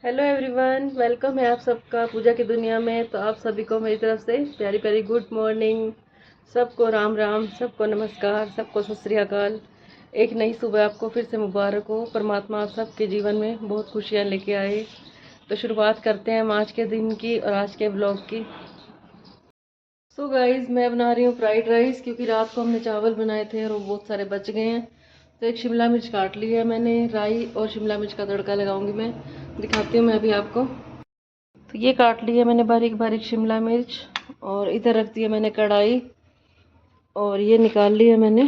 Hello everyone, welcome है आप सबका पूजा की दुनिया में। तो आप सभी को मेरी तरफ से प्यारी प्यारी गुड मॉर्निंग। सबको राम राम, सबको नमस्कार, सबको सत श्री अकाल। एक नई सुबह आपको फिर से मुबारक हो। परमात्मा आप सबके जीवन में बहुत खुशियाँ लेके आए। तो शुरुआत करते हैं हम आज के दिन की और आज के ब्लॉग की। सो गाइस, मैं बना रही हूँ फ्राइड राइस, क्योंकि रात को हमने चावल बनाए थे और वो बहुत सारे बच गए हैं। तो एक शिमला मिर्च काट ली है मैंने, राई और शिमला मिर्च का तड़का लगाऊंगी मैं। दिखाती हूँ मैं अभी आपको। तो ये काट ली है मैंने बारीक बारीक शिमला मिर्च, और इधर रख दिया मैंने कढ़ाई, और ये निकाल लिया मैंने,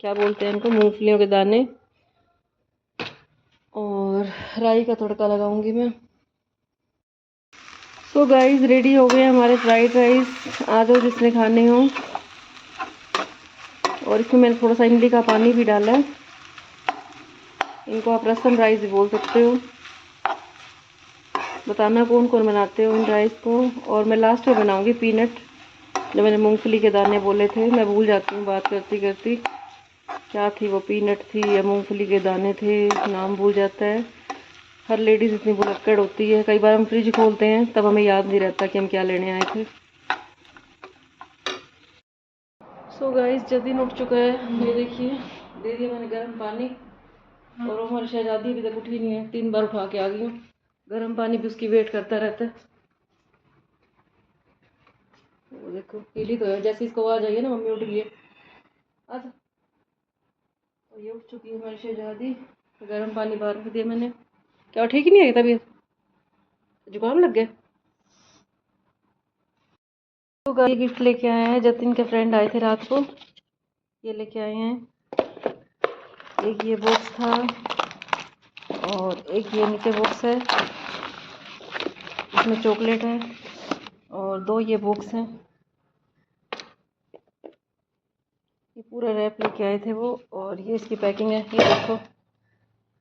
क्या बोलते हैं इनको, मूंगफलियों के दाने। और राई का तड़का लगाऊंगी मैं। सो गाइस, रेडी हो गए हमारे फ्राइड राइस। आ जाओ जिसने खाने हो। और इसमें मैंने थोड़ा सा इमली का पानी भी डाला है। इनको आप रसम राइस भी बोल सकते हो। बताना कौन कौन बनाते हो इन राइस को। और मैं लास्ट में बनाऊंगी पीनट। जो मैंने मूंगफली के दाने बोले थे, मैं भूल जाती हूँ बात करती करती, क्या थी वो, पीनट थी या मूंगफली के दाने थे, नाम भूल जाता है। हर लेडीज़ इतनी भुलक्कड़ होती है, कई बार हम फ्रिज खोलते हैं तब हमें याद नहीं रहता कि हम क्या लेने आए थे। सो गाइस, जतिन उठ चुका है, ये देखिए, दे दिया मैंने गर्म पानी। और हमारी शहजादी अभी तक उठी नहीं है, 3 बार उठा के आ गई हूँ। गर्म पानी भी उसकी वेट करता रहता है। वो देखो, पीली तो है, जैसे इसको आवाज आई है ना मम्मी उठ गई है, आजा। तो ये उठ चुकी है हमारी शहजादी। गर्म पानी बाहर रख दिया मैंने। क्या ठीक ही नहीं है तबीयत, जुकाम लग गया? तो गाय गिफ्ट लेके आए हैं, जतिन के फ्रेंड आए थे रात को, ये लेके आए हैं। एक ये बॉक्स था, और एक ये नीचे बॉक्स है, इसमें चॉकलेट है। और 2 ये बॉक्स हैं। ये पूरा रैप लेके आए थे वो, और ये इसकी पैकिंग है, ये देखो।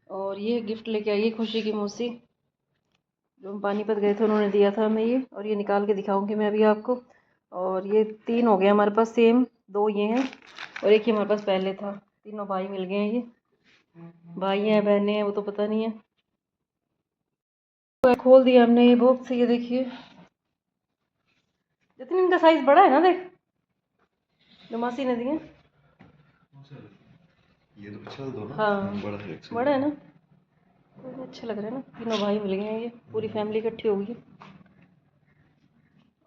और ये गिफ्ट लेके आई है खुशी की मौसी, जो हम पानीपत गए थे उन्होंने दिया था हमें ये। और ये निकाल के दिखाऊंगी मैं अभी आपको। और ये 3 हो गए हमारे पास सेम, 2 ये हैं और एक ही हमारे पास पहले था। तीनों भाई मिल गए हैं। ये भाई हैं बहनें हैं वो तो पता नहीं है। तो खोल दिया हमने ये बॉक्स, ये देखिए, जितनी इनका साइज बड़ा है ना, देख, जो मासी ने दिए। ये तो चल दो ना। हाँ, बड़ा है, बड़ा है ना, तो अच्छे लग रहे हैं ना। तीनों भाई मिल गए हैं, ये पूरी फैमिली इकट्ठी हो गई।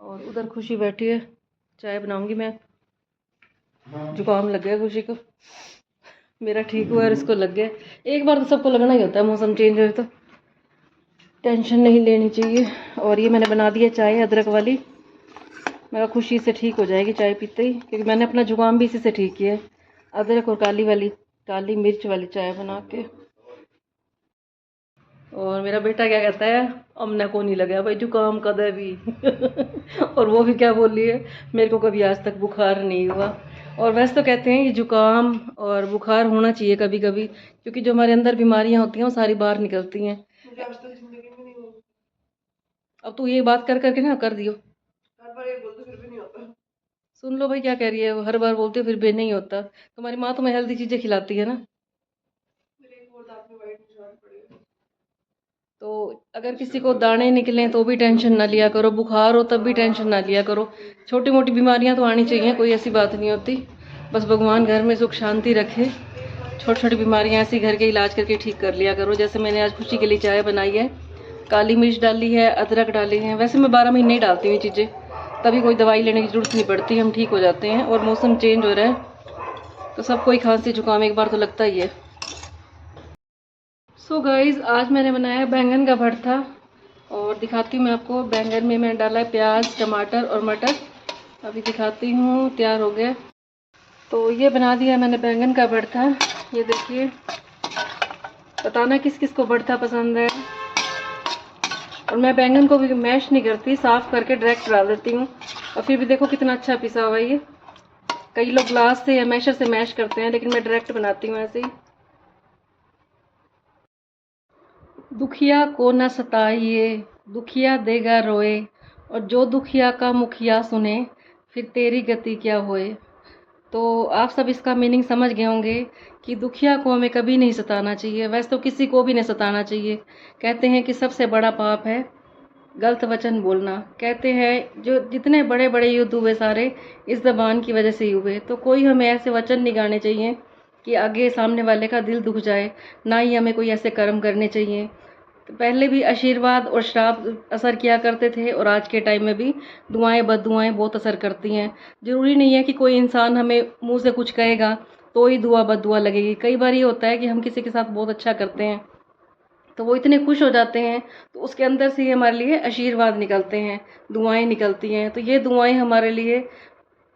और उधर खुशी बैठी है, चाय बनाऊंगी मैं। जुकाम लग गया खुशी को, मेरा ठीक हुआ और इसको लग गया। एक बार तो सबको लगना ही होता है, मौसम चेंज हो तो टेंशन नहीं लेनी चाहिए। और ये मैंने बना दिया चाय अदरक वाली। मैं खुशी से ठीक हो जाएगी चाय पीते ही, क्योंकि मैंने अपना जुकाम भी इसी से ठीक किया है, अदरक और काली मिर्च वाली चाय बना के। और मेरा बेटा क्या कहता है, अमना को नहीं लगा भाई जुकाम कदे भी और वो भी क्या बोल रही है, मेरे को कभी आज तक बुखार नहीं हुआ। और वैसे तो कहते हैं ये जुकाम और बुखार होना चाहिए कभी कभी, क्योंकि जो हमारे अंदर बीमारियां होती हैं वो सारी बाहर निकलती हैं। मुझे आज तक जिंदगी में नहीं हुआ। अब तू ये बात कर करके ना कर दियो, हर बार ये बोलते फिर भी नहीं होता। सुन लो भाई, क्या कह रही है वो, हर बार बोलते हो फिर भी नहीं होता। तुम्हारी माँ तुम्हें हेल्दी चीजें खिलाती है ना। तो अगर किसी को दाने निकलें तो भी टेंशन ना लिया करो, बुखार हो तब भी टेंशन ना लिया करो। छोटी मोटी बीमारियां तो आनी चाहिए, कोई ऐसी बात नहीं होती। बस भगवान घर में सुख शांति रखे। छोटी छोटी बीमारियां ऐसी घर के इलाज करके ठीक कर लिया करो। जैसे मैंने आज खुशी के लिए चाय बनाई है, काली मिर्च डाली है, अदरक डाली है। वैसे मैं 12 महीने ही डालती हूँ ये चीज़ें, तभी कोई दवाई लेने की जरूरत नहीं पड़ती, हम ठीक हो जाते हैं। और मौसम चेंज हो रहा है तो सबको ही खांसी जुकाम एक बार तो लगता ही है। सो गाइज, आज मैंने बनाया बैंगन का भरता, और दिखाती हूँ मैं आपको। बैंगन में मैंने डाला है प्याज, टमाटर और मटर। अभी दिखाती हूँ, तैयार हो गया। तो ये बना दिया मैंने बैंगन का भरता। ये देखिए, बताना किस किस को भरता पसंद है। और मैं बैंगन को भी मैश नहीं करती, साफ करके डायरेक्ट डाल देती हूँ। और फिर भी देखो कितना अच्छा पिसा हुआ है ये। कई लोग ग्लास से या मैशर से मैश करते हैं, लेकिन मैं डायरेक्ट बनाती हूँ ऐसे ही। दुखिया को न सताइए, दुखिया देगा रोए, और जो दुखिया का मुखिया सुने, फिर तेरी गति क्या होए। तो आप सब इसका मीनिंग समझ गए होंगे कि दुखिया को हमें कभी नहीं सताना चाहिए। वैसे तो किसी को भी नहीं सताना चाहिए। कहते हैं कि सबसे बड़ा पाप है गलत वचन बोलना। कहते हैं जो जितने बड़े बड़े युद्ध हुए सारे इस ज़बान की वजह से ही हुए। तो कोई हमें ऐसे वचन नहीं गाने चाहिए कि आगे सामने वाले का दिल दुख जाए, ना ही हमें कोई ऐसे कर्म करने चाहिए। तो पहले भी आशीर्वाद और श्राप असर किया करते थे और आज के टाइम में भी दुआएं बददुआएं बहुत असर करती हैं। ज़रूरी नहीं है कि कोई इंसान हमें मुंह से कुछ कहेगा तो ही दुआ बददुआ लगेगी। कई बार ये होता है कि हम किसी के साथ बहुत अच्छा करते हैं तो वो इतने खुश हो जाते हैं तो उसके अंदर से ही हमारे लिए आशीर्वाद निकलते हैं, दुआएं निकलती हैं। तो ये दुआएं हमारे लिए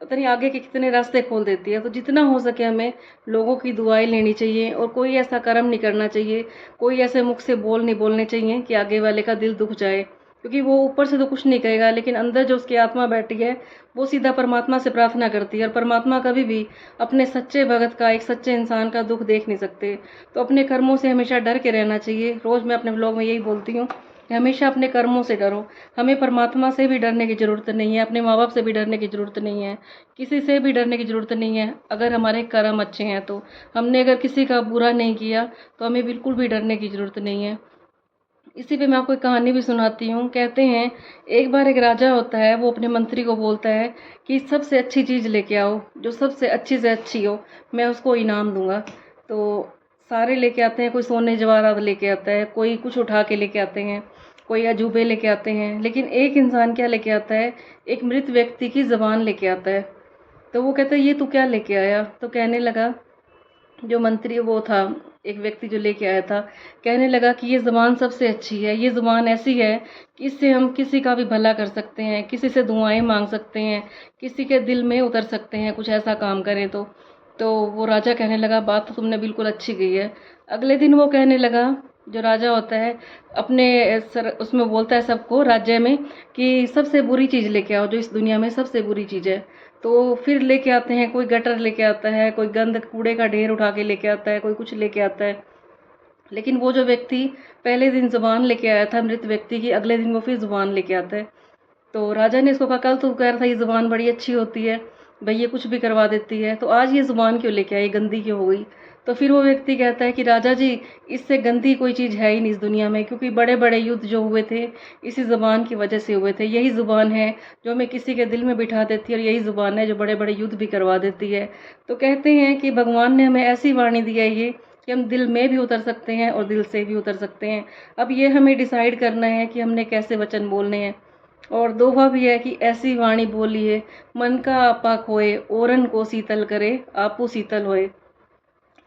पता नहीं आगे के कितने रास्ते खोल देती है। तो जितना हो सके हमें लोगों की दुआएं लेनी चाहिए और कोई ऐसा कर्म नहीं करना चाहिए, कोई ऐसे मुख से बोल नहीं बोलने चाहिए कि आगे वाले का दिल दुख जाए। क्योंकि वो ऊपर से तो कुछ नहीं कहेगा, लेकिन अंदर जो उसकी आत्मा बैठी है वो सीधा परमात्मा से प्रार्थना करती है। और परमात्मा कभी भी अपने सच्चे भगत का, एक सच्चे इंसान का दुख देख नहीं सकते। तो अपने कर्मों से हमेशा डर के रहना चाहिए। रोज़ मैं अपने ब्लॉग में यही बोलती हूँ कि हमेशा अपने कर्मों से डरो। हमें परमात्मा से भी डरने की ज़रूरत नहीं है, अपने माँ बाप से भी डरने की ज़रूरत नहीं है, किसी से भी डरने की ज़रूरत नहीं है। अगर हमारे कर्म अच्छे हैं तो हमने अगर किसी का बुरा नहीं किया तो हमें बिल्कुल भी डरने की ज़रूरत नहीं है। इसी पे मैं आपको एक कहानी भी सुनाती हूँ। कहते हैं एक बार एक राजा होता है, वो अपने मंत्री को बोलता है कि सबसे अच्छी चीज़ लेके आओ, जो सबसे अच्छी से अच्छी हो, मैं उसको इनाम दूंगा। तो सारे लेके आते हैं, कोई सोने जवाहरात लेके आता है, कोई कुछ उठा के लेके आते हैं, कोई अजूबे लेके आते हैं, लेकिन एक इंसान क्या लेके आता है, एक मृत व्यक्ति की ज़बान लेके आता है। तो वो कहता है ये तू क्या लेके आया? तो कहने लगा, जो मंत्री वो था, एक व्यक्ति जो लेके आया था, कहने लगा कि ये ज़ुबान सबसे अच्छी है, ये ज़ुबान ऐसी है कि इससे हम किसी का भी भला कर सकते हैं, किसी से दुआएं मांग सकते हैं, किसी के दिल में उतर सकते हैं, कुछ ऐसा काम करें तो वो राजा कहने लगा बात तो तुमने बिल्कुल अच्छी कही है। अगले दिन वो कहने लगा, जो राजा होता है अपने उसमें बोलता है सबको राज्य में कि सबसे बुरी चीज़ लेके आओ, जो इस दुनिया में सबसे बुरी चीज़ है। तो फिर लेके आते हैं, कोई गटर लेके आता है, कोई गंद कूड़े का ढेर उठा के लेके आता है, कोई कुछ लेके आता है। लेकिन वो जो व्यक्ति पहले दिन ज़ुबान लेके आया था मृत व्यक्ति की, अगले दिन वो फिर ज़ुबान लेके आता है। तो राजा ने इसको कहा कल तो कह रहा था ये ज़ुबान बड़ी अच्छी होती है भाई, ये कुछ भी करवा देती है, तो आज ये ज़ुबान क्यों लेके आई, गंदी क्यों हो गई? तो फिर वो व्यक्ति कहता है कि राजा जी, इससे गंदी कोई चीज़ है ही नहीं इस दुनिया में, क्योंकि बड़े बड़े युद्ध जो हुए थे इसी ज़ुबान की वजह से हुए थे। यही ज़ुबान है जो हमें किसी के दिल में बिठा देती है और यही ज़ुबान है जो बड़े बड़े युद्ध भी करवा देती है। तो कहते हैं कि भगवान ने हमें ऐसी वाणी दी है ये कि हम दिल में भी उतर सकते हैं और दिल से भी उतर सकते हैं। अब ये हमें डिसाइड करना है कि हमने कैसे वचन बोलने हैं। और दोहा भी है कि ऐसी वाणी बोलिए मन का आपा खोए, ओरन को शीतल करे आपू शीतल होए।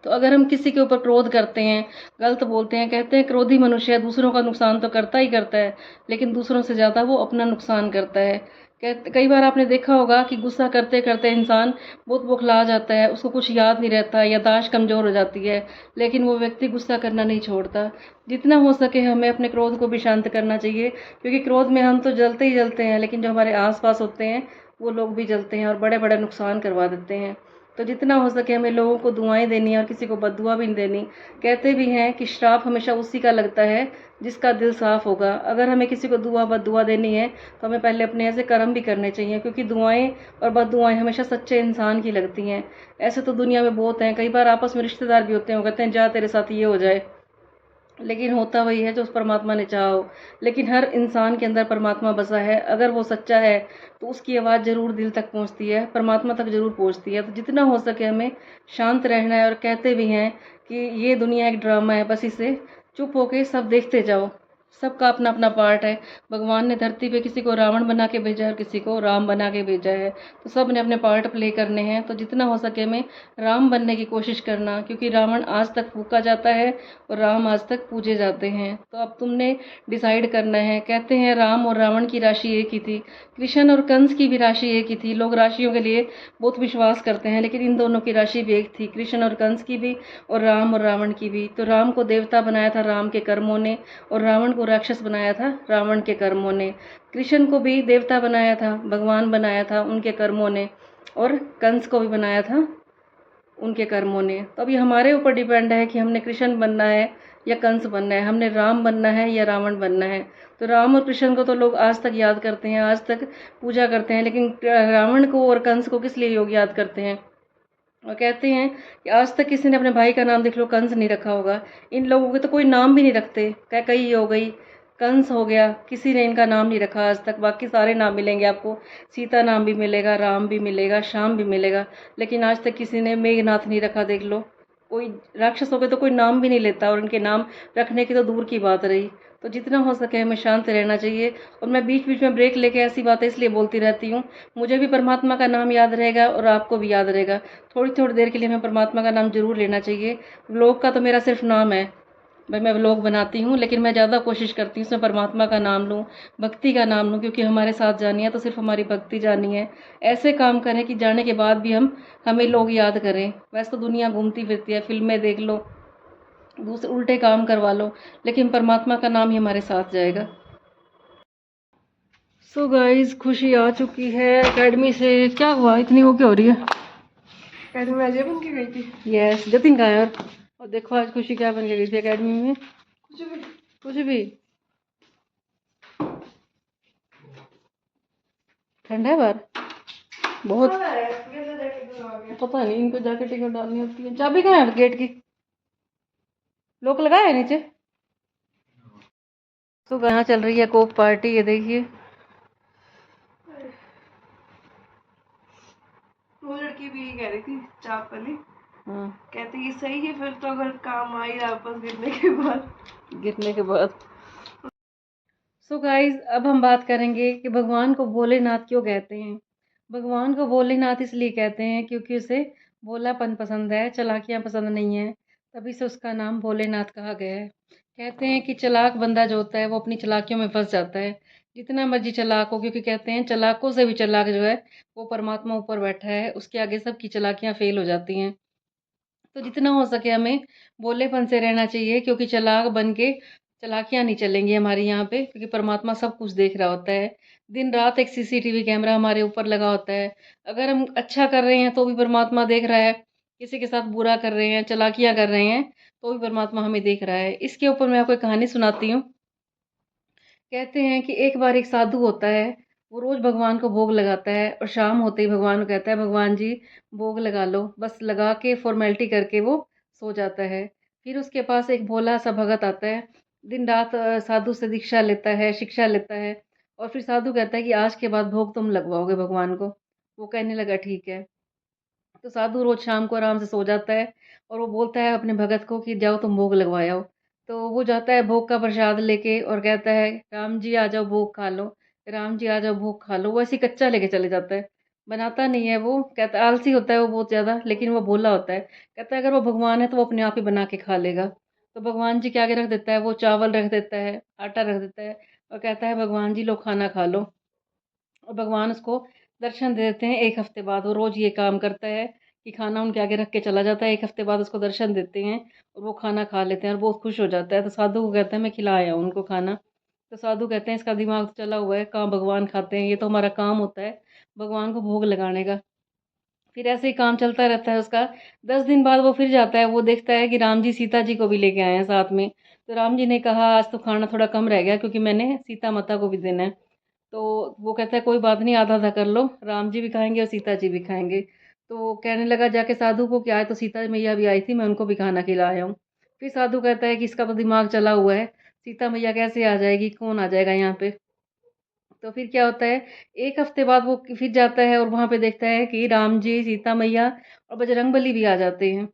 तो अगर हम किसी के ऊपर क्रोध करते हैं, गलत बोलते हैं, कहते हैं क्रोधी मनुष्य दूसरों का नुकसान तो करता ही करता है, लेकिन दूसरों से ज़्यादा वो अपना नुकसान करता है। कहते कई बार आपने देखा होगा कि गुस्सा करते करते इंसान बहुत बौखला जाता है, उसको कुछ याद नहीं रहता, याददाश्त कमज़ोर हो जाती है, लेकिन वो व्यक्ति गुस्सा करना नहीं छोड़ता। जितना हो सके हमें अपने क्रोध को भी शांत करना चाहिए, क्योंकि क्रोध में हम तो जलते ही जलते हैं, लेकिन जो हमारे आसपास होते हैं वो लोग भी जलते हैं और बड़े बड़े नुकसान करवा देते हैं। तो जितना हो सके हमें लोगों को दुआएं देनी है और किसी को बद्दुआ भी नहीं देनी। कहते भी हैं कि श्राप हमेशा उसी का लगता है जिसका दिल साफ होगा। अगर हमें किसी को दुआ बद्दुआ देनी है तो हमें पहले अपने ऐसे कर्म भी करने चाहिए, क्योंकि दुआएं और बद्दुआएं हमेशा सच्चे इंसान की लगती हैं। ऐसे तो दुनिया में बहुत हैं, कई बार आपस में रिश्तेदार भी होते हैं, वो कहते हैं जा तेरे साथ ये हो जाए, लेकिन होता वही है जो उस परमात्मा ने चाहा हो। लेकिन हर इंसान के अंदर परमात्मा बसा है, अगर वो सच्चा है तो उसकी आवाज़ ज़रूर दिल तक पहुंचती है, परमात्मा तक ज़रूर पहुंचती है। तो जितना हो सके हमें शांत रहना है। और कहते भी हैं कि ये दुनिया एक ड्रामा है, बस इसे चुप होके सब देखते जाओ। सबका अपना अपना पार्ट है। भगवान ने धरती पे किसी को रावण बना के भेजा है और किसी को राम बना के भेजा है, तो सब ने अपने पार्ट प्ले करने हैं। तो जितना हो सके हमें राम बनने की कोशिश करना, क्योंकि रावण आज तक फूका जाता है और राम आज तक पूजे जाते हैं। तो अब तुमने डिसाइड करना है। कहते हैं राम और रावण की राशि एक ही थी, कृष्ण और कंस की भी राशि एक ही थी। लोग राशियों के लिए बहुत विश्वास करते हैं, लेकिन इन दोनों की राशि भी एक थी, कृष्ण और कंस की भी और राम और रावण की भी। तो राम को देवता बनाया था राम के कर्मों ने, और रावण को राक्षस बनाया था रावण के कर्मों ने। कृष्ण को भी देवता बनाया था, भगवान बनाया था उनके कर्मों ने, और कंस को भी बनाया था उनके कर्मों ने। तो अब ये हमारे ऊपर डिपेंड है कि हमने कृष्ण बनना है या कंस बनना है, हमने राम बनना है या रावण बनना है। तो राम और कृष्ण को तो लोग आज तक याद करते हैं, आज तक पूजा करते हैं, लेकिन रावण को और कंस को किस लिए लोग याद करते हैं? और कहते हैं कि आज तक किसी ने अपने भाई का नाम देख लो कंस नहीं रखा होगा। इन लोगों के तो कोई नाम भी नहीं रखते, कैकई हो गई, कंस हो गया, किसी ने इनका नाम नहीं रखा आज तक। बाकी सारे नाम मिलेंगे आपको, सीता नाम भी मिलेगा, राम भी मिलेगा, श्याम भी मिलेगा, लेकिन आज तक किसी ने मेघनाथ नहीं रखा देख लो। कोई राक्षस हो गए तो कोई नाम भी नहीं लेता, और उनके नाम रखने की तो दूर की बात रही। तो जितना हो सके हमें शांत रहना चाहिए। और मैं बीच बीच में ब्रेक लेके ऐसी बातें इसलिए बोलती रहती हूँ, मुझे भी परमात्मा का नाम याद रहेगा और आपको भी याद रहेगा। थोड़ी थोड़ी देर के लिए हमें परमात्मा का नाम जरूर लेना चाहिए। व्लॉग का तो मेरा सिर्फ नाम है, भाई मैं व्लॉग बनाती हूँ, लेकिन मैं ज़्यादा कोशिश करती हूँ उसमें परमात्मा का नाम लूँ, भक्ति का नाम लूँ, क्योंकि हमारे साथ जानी है तो सिर्फ हमारी भक्ति जानी है। ऐसे काम करें कि जाने के बाद भी हमें लोग याद करें। वैसे तो दुनिया घूमती फिरती है, फिल्में देख लो, दूसरे उल्टे काम करवा लो, लेकिन परमात्मा का नाम ही हमारे साथ जाएगा। सो गाइस, खुशी आ चुकी है एकेडमी से। क्या हुआ इतनी वो क्या हो रही है? एकेडमी में अजय बन के गई थी। यस, जतिन का है। और देखो आज खुशी क्या बन के गई थी एकेडमी में। कुछ भी। कुछ भी। ठंडा है बाहर बहुत। पता नहीं, इनको जैकेट टिकट डालनी होती है। चाबी कहाँ है गेट की? लोक लगाया है नीचे। तो कहाँ चल रही है कोप पार्टी, ये देखिए। वो लड़की भी कह रही थी चाप वाली, हाँ, कहती ये सही है फिर तो, अगर काम आ ही रहा वापस गिरने के बाद। गिरने के बाद। सो गाइस, अब हम बात करेंगे कि भगवान को भोलेनाथ क्यों कहते हैं। भगवान को भोलेनाथ इसलिए कहते हैं क्योंकि उसे भोलापन पसंद है, चालाकियाँ पसंद नहीं है, तभी से उसका नाम भोलेनाथ कहा गया है। कहते हैं कि चालाक बंदा जो होता है वो अपनी चालाकियों में फंस जाता है, जितना मर्जी चालाक हो, क्योंकि कहते हैं चालाकों से भी चालाक जो है वो परमात्मा ऊपर बैठा है, उसके आगे सबकी चालाकियाँ फेल हो जाती हैं। तो जितना हो सके हमें भोलेपन से रहना चाहिए, क्योंकि चालाक बन के चालाकियाँ नहीं चलेंगी हमारी यहाँ पे, क्योंकि परमात्मा सब कुछ देख रहा होता है। दिन रात एक सीसीटीवी कैमरा हमारे ऊपर लगा होता है। अगर हम अच्छा कर रहे हैं तो भी परमात्मा देख रहा है, किसी के साथ बुरा कर रहे हैं, चालाकियाँ कर रहे हैं, तो भी परमात्मा हमें देख रहा है। इसके ऊपर मैं आपको एक कहानी सुनाती हूँ। कहते हैं कि एक बार एक साधु होता है, वो रोज भगवान को भोग लगाता है, और शाम होते ही भगवान को कहता है भगवान जी भोग लगा लो, बस लगा के फॉर्मेलिटी करके वो सो जाता है। फिर उसके पास एक भोला सा भगत आता है, दिन रात साधु से दीक्षा लेता है, शिक्षा लेता है, और फिर साधु कहता है कि आज के बाद भोग तुम लगवाओगे भगवान को। वो कहने लगा ठीक है। तो साधु रोज शाम को आराम से सो जाता है, और वो बोलता है अपने भगत को कि जाओ तुम भोग लगवा आओ। तो वो जाता है भोग का प्रसाद लेके, और कहता है राम जी आ जाओ भोग खा लो, राम जी आ जाओ भोग खा लो। वो ऐसे ही कच्चा लेके चले जाता है, बनाता नहीं है। वो कहता आलसी होता है वो बहुत ज़्यादा, लेकिन वो भोला होता है। कहता है अगर वो भगवान है तो वो अपने आप ही बना के खा लेगा। तो भगवान जी के आगे रख देता है, वो चावल रख देता है, आटा रख देता है, और कहता है भगवान जी लो खाना खा लो। और भगवान उसको दर्शन दे देते हैं। 1 हफ्ते बाद वो रोज़ ये काम करता है कि खाना उनके आगे रख के चला जाता है। 1 हफ्ते बाद उसको दर्शन देते हैं, और वो खाना खा लेते हैं और बहुत खुश हो जाता है। तो साधु को कहते हैं मैं खिला आया हूँ उनको खाना। तो साधु कहते हैं इसका दिमाग तो चला हुआ है, कहाँ भगवान खाते हैं, ये तो हमारा काम होता है भगवान को भोग लगाने का। फिर ऐसे ही काम चलता रहता है उसका। 10 दिन बाद वो फिर जाता है, वो देखता है कि राम जी सीता जी को भी लेके आए हैं साथ में। तो राम जी ने कहा आज तो खाना थोड़ा कम रह गया, क्योंकि मैंने सीता माता को भी देना है। तो वो कहता है कोई बात नहीं, आधा आधा कर लो, राम जी भी खाएंगे और सीता जी भी खाएंगे। तो वो कहने लगा जाके साधु को कि आज तो सीता मैया भी आई थी, मैं उनको भी खाना खिलाया हूँ। फिर साधु कहता है कि इसका तो दिमाग चला हुआ है, सीता मैया कैसे आ जाएगी, कौन आ जाएगा यहाँ पे। तो फिर क्या होता है, 1 हफ्ते बाद वो फिर जाता है और वहाँ पे देखता है कि राम जी, सीता मैया और बजरंगबली भी आ जाते हैं।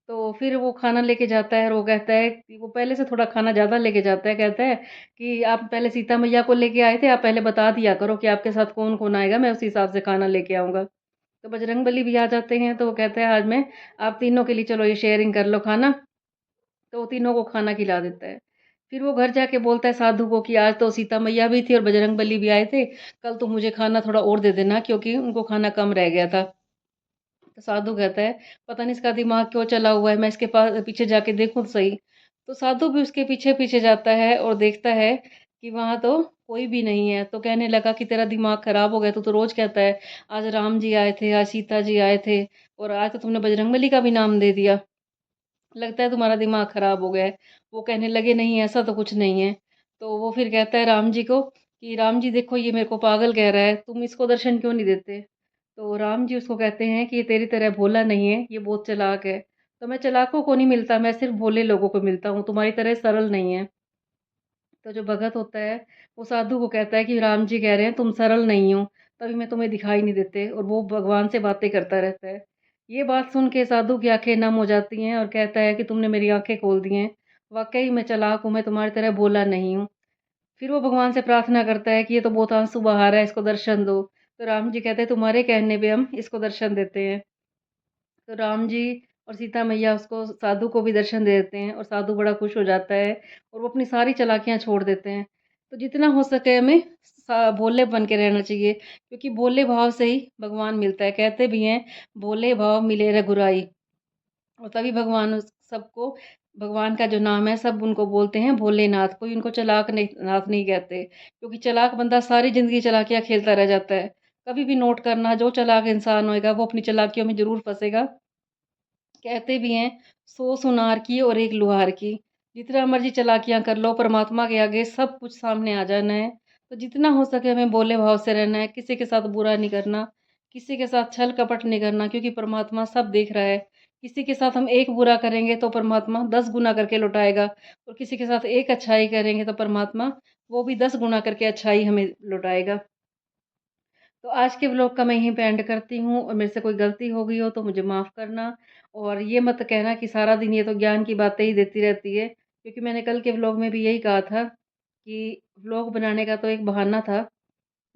तो फिर वो खाना लेके जाता है, और वो कहता है कि वो पहले से थोड़ा खाना ज़्यादा लेके जाता है। कहता है कि आप पहले सीता मैया को लेके आए थे, आप पहले बता दिया करो कि आपके साथ कौन कौन आएगा, मैं उसी हिसाब से खाना लेके आऊँगा। तो बजरंगबली भी आ जाते हैं, तो वो कहता है आज मैं आप तीनों के लिए चलो ये शेयरिंग कर लो खाना। तो वो तीनों को खाना खिला देता है। फिर वो घर जाके बोलता है साधु को कि आज तो सीता मैया भी थी और बजरंगबली भी आए थे, कल तो मुझे खाना थोड़ा और दे देना, क्योंकि उनको खाना कम रह गया था। तो साधु कहता है पता नहीं इसका दिमाग क्यों चला हुआ है, मैं इसके पास पीछे जाके देखूं तो सही। तो साधु भी उसके पीछे पीछे जाता है और देखता है कि वहां तो कोई भी नहीं है। तो कहने लगा कि तेरा दिमाग खराब हो गया, तू तो रोज कहता है आज राम जी आए थे, आज सीता जी आए थे, और आज तो तुमने बजरंगबली का भी नाम दे दिया, लगता है तुम्हारा दिमाग खराब हो गया है। वो कहने लगे नहीं ऐसा तो कुछ नहीं है। तो वो फिर कहता है राम जी को कि राम जी देखो ये मेरे को पागल कह रहा है, तुम इसको दर्शन क्यों नहीं देते। तो राम जी उसको कहते हैं कि ये तेरी तरह भोला नहीं है, ये बहुत चालाक है। तो मैं चालाकों को नहीं मिलता, मैं सिर्फ़ भोले लोगों को मिलता हूँ, तुम्हारी तरह सरल नहीं है। तो जो भगत होता है, वो साधु को कहता है कि राम जी कह रहे हैं तुम सरल नहीं हो, तभी मैं तुम्हें दिखाई नहीं देते, और वो भगवान से बातें करता रहता है। ये बात सुन के साधु की आँखें नम हो जाती हैं और कहता है कि तुमने मेरी आँखें खोल दी हैं। वाक़ई मैं चालाक हूँ, मैं तुम्हारी तरह भोला नहीं हूँ। फिर वो भगवान से प्रार्थना करता है कि ये तो बहुत आँसू बहा रहा है, इसको दर्शन दो। तो राम जी कहते हैं तुम्हारे कहने पे हम इसको दर्शन देते हैं। तो राम जी और सीता मैया उसको साधु को भी दर्शन दे देते हैं और साधु बड़ा खुश हो जाता है और वो अपनी सारी चालाकियाँ छोड़ देते हैं। तो जितना हो सके हमें भोले बन के रहना चाहिए, क्योंकि भोले भाव से ही भगवान मिलता है। कहते भी हैं भोले भाव मिले रघुराई, और तभी भगवान उस सबको, भगवान का जो नाम है सब उनको बोलते हैं भोलेनाथ। कोई उनको चालाक नहीं, नाथ नहीं कहते, क्योंकि चालाक बंदा सारी ज़िंदगी चालाकियाँ खेलता रह जाता है। कभी भी नोट करना, जो चालाक इंसान होएगा वो अपनी चालाकियों में ज़रूर फँसेगा। कहते भी हैं 100 सुनार की और 1 लुहार की। जितना मर्ज़ी चालाकियाँ कर लो, परमात्मा के आगे सब कुछ सामने आ जाना है। तो जितना हो सके हमें भोले भाव से रहना है, किसी के साथ बुरा नहीं करना, किसी के साथ छल कपट नहीं करना, क्योंकि परमात्मा सब देख रहा है। किसी के साथ हम एक बुरा करेंगे तो परमात्मा 10 गुना करके लौटाएगा, और किसी के साथ एक अच्छाई करेंगे तो परमात्मा वो भी 10 गुना करके अच्छाई हमें लौटाएगा। तो आज के व्लॉग का मैं यहीं पे एंड करती हूँ, और मेरे से कोई गलती हो गई हो तो मुझे माफ़ करना। और ये मत कहना कि सारा दिन ये तो ज्ञान की बातें ही देती रहती है, क्योंकि मैंने कल के व्लॉग में भी यही कहा था कि व्लॉग बनाने का तो एक बहाना था।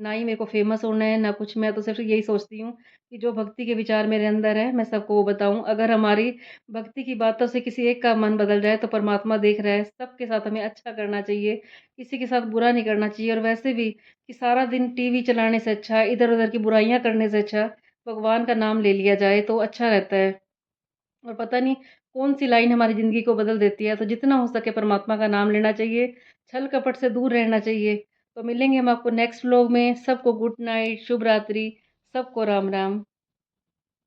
ना ही मेरे को फ़ेमस होना है, ना कुछ। मैं तो सिर्फ़ यही सोचती हूँ कि जो भक्ति के विचार मेरे अंदर है, मैं सबको वो बताऊँ। अगर हमारी भक्ति की बातों से किसी एक का मन बदल जाए, तो परमात्मा देख रहा है। सबके साथ हमें अच्छा करना चाहिए, किसी के साथ बुरा नहीं करना चाहिए। और वैसे भी कि सारा दिन टीवी चलाने से अच्छा, इधर-उधर की बुराइयाँ करने से अच्छा, भगवान का नाम ले लिया जाए तो अच्छा रहता है। और पता नहीं कौन-सी लाइन हमारी ज़िंदगी को बदल देती है। तो जितना हो सके परमात्मा का नाम लेना चाहिए, छल-कपट से दूर रहना चाहिए। तो मिलेंगे हम आपको नेक्स्ट व्लॉग में। सबको गुड नाइट, शुभ रात्रि, सबको राम-राम।